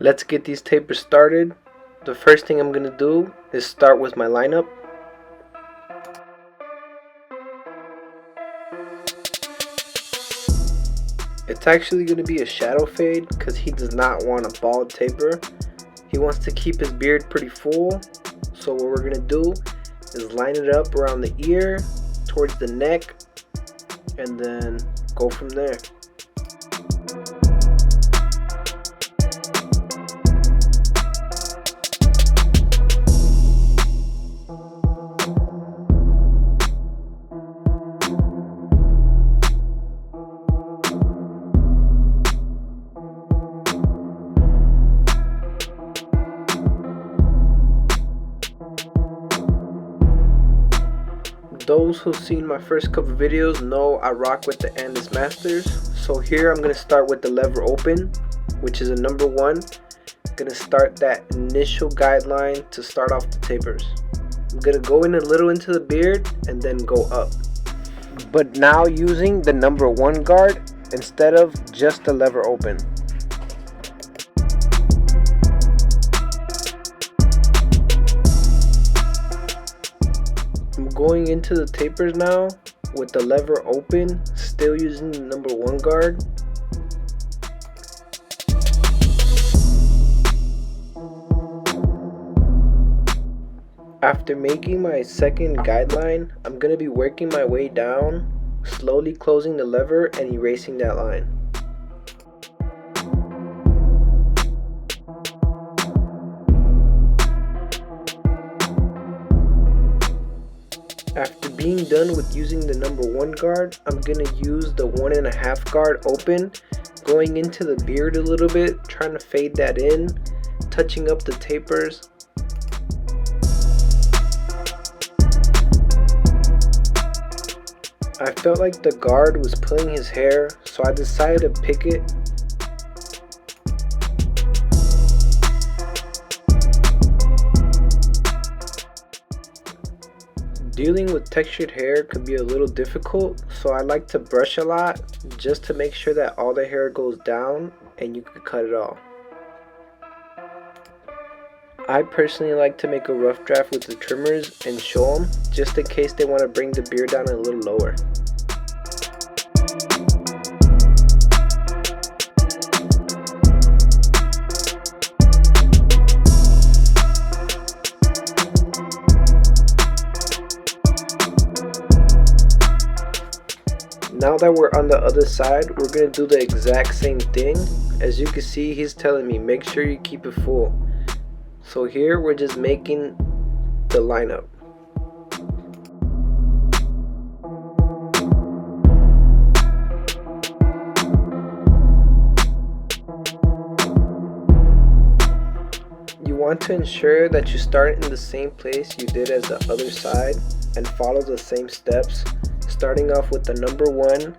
Let's get these tapers started. The first thing I'm going to do is start with my lineup. It's actually going to be a shadow fade because he does not want a bald taper. He wants to keep his beard pretty full. So what we're going to do is line it up around the ear, towards the neck, and then go from there. Those who've seen my first couple videos know I rock with the Andis Masters. So here I'm going to start with the lever open, which is a number 1. I'm going to start that initial guideline to start off the tapers. I'm going to go in a little into the beard and then go up. But now using the number 1 guard instead of just the lever open. I'm going into the tapers now with the lever open, still using the number 1 guard. After making my second guideline, I'm going to be working my way down, slowly closing the lever and erasing that line. After being done with using the number 1 guard, I'm going to use the 1.5 guard open, going into the beard a little bit, trying to fade that in, touching up the tapers. I felt like the guard was pulling his hair, so I decided to pick it. Dealing with textured hair could be a little difficult, so I like to brush a lot just to make sure that all the hair goes down and you can cut it off. I personally like to make a rough draft with the trimmers and show them just in case they want to bring the beard down a little lower. Now that we're on the other side, we're going to do the exact same thing. As you can see, he's telling me make sure you keep it full. So here we're just making the lineup. You want to ensure that you start in the same place you did as the other side and follow the same steps. Starting off with the number 1,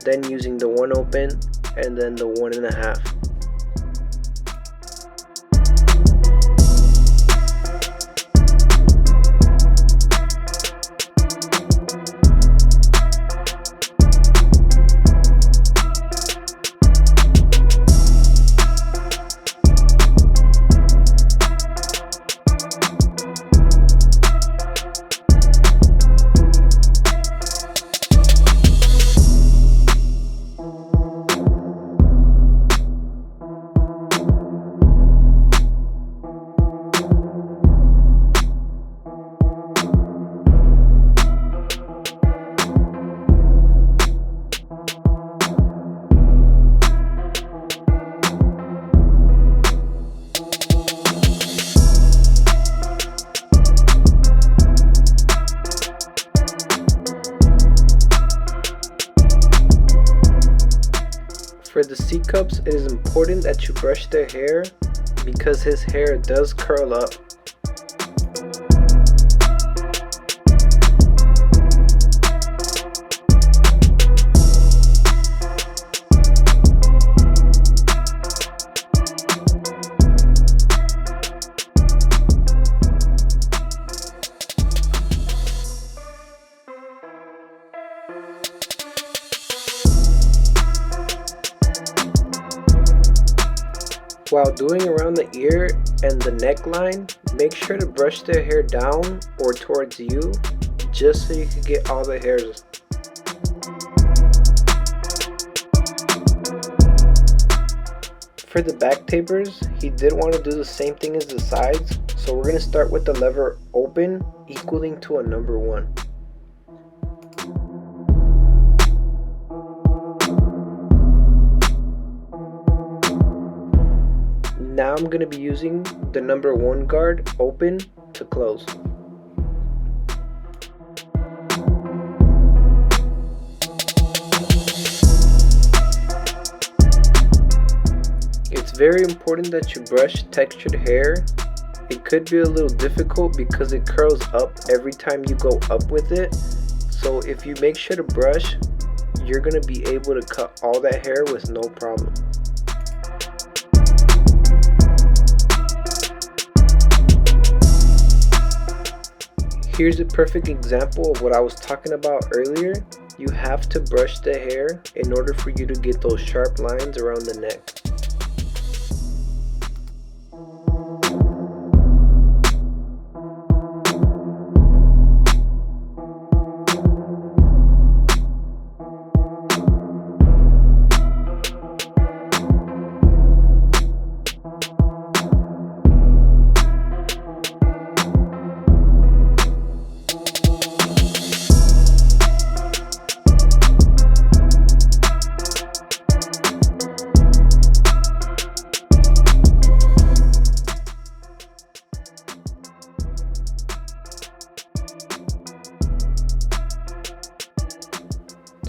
then using the 1 open, and then the 1.5. For the C cups, it is important that you brush their hair because his hair does curl up. While doing around the ear and the neckline, make sure to brush the hair down or towards you, just so you can get all the hairs. For the back tapers, he did want to do the same thing as the sides, so we're going to start with the lever open equaling to a number 1. Now I'm going to be using the number 1 guard open to close. It's very important that you brush textured hair. It could be a little difficult because it curls up every time you go up with it. So if you make sure to brush, you're going to be able to cut all that hair with no problem. Here's a perfect example of what I was talking about earlier. You have to brush the hair in order for you to get those sharp lines around the neck.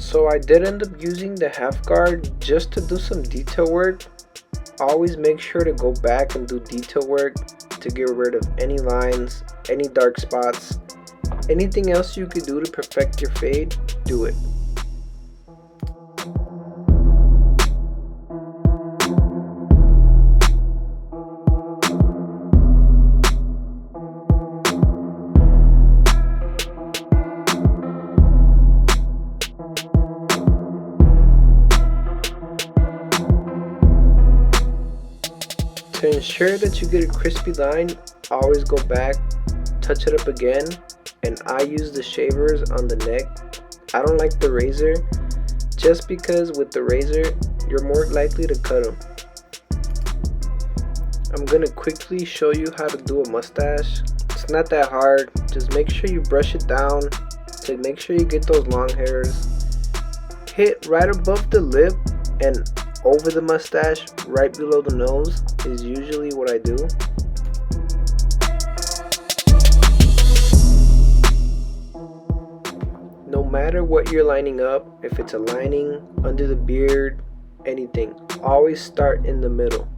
So I did end up using the half guard just to do some detail work. Always make sure to go back and do detail work to get rid of any lines, any dark spots. Anything else you could do to perfect your fade, do it. To ensure that you get a crispy line, always go back, touch it up again, and I use the shavers on the neck. I don't like the razor, just because with the razor, you're more likely to cut them. I'm going to quickly show you how to do a mustache. It's not that hard, just make sure you brush it down to make sure you get those long hairs. Hit right above the lip and over the mustache, right below the nose is usually what I do. No matter what you're lining up, if it's a lining, under the beard, anything, always start in the middle.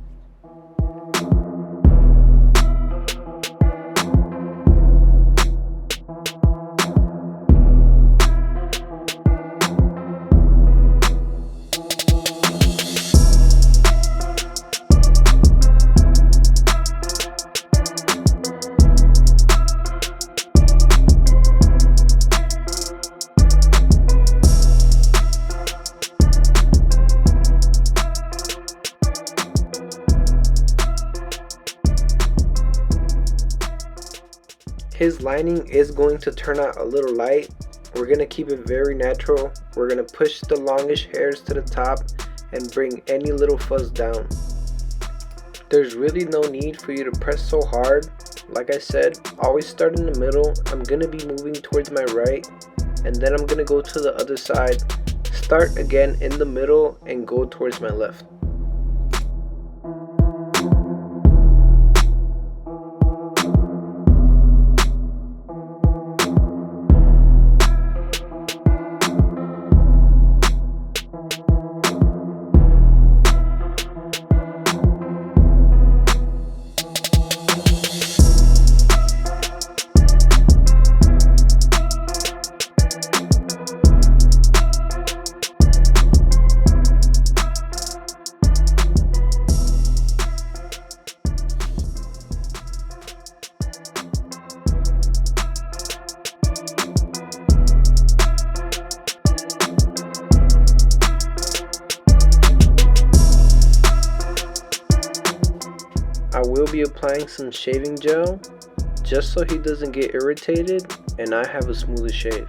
His lining is going to turn out a little light. We're going to keep it very natural. We're going to push the longish hairs to the top and bring any little fuzz down. There's really no need for you to press so hard. Like I said, always start in the middle. I'm going to be moving towards my right, and then I'm going to go to the other side. Start again in the middle and go towards my left. I will be applying some shaving gel just so he doesn't get irritated and I have a smoother shave.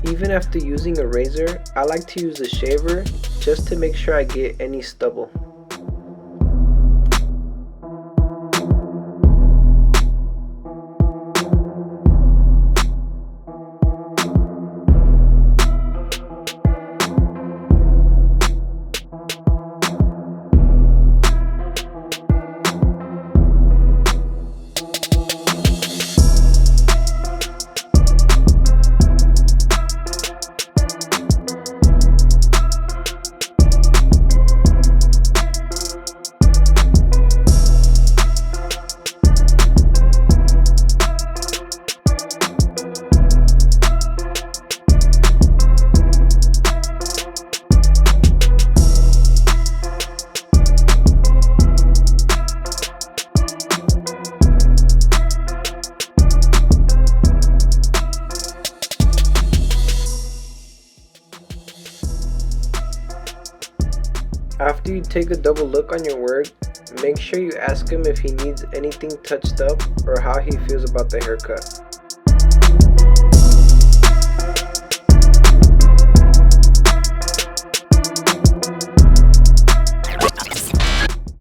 Even after using a razor, I like to use a shaver just to make sure I get any stubble. After you take a double look on your work, make sure you ask him if he needs anything touched up or how he feels about the haircut.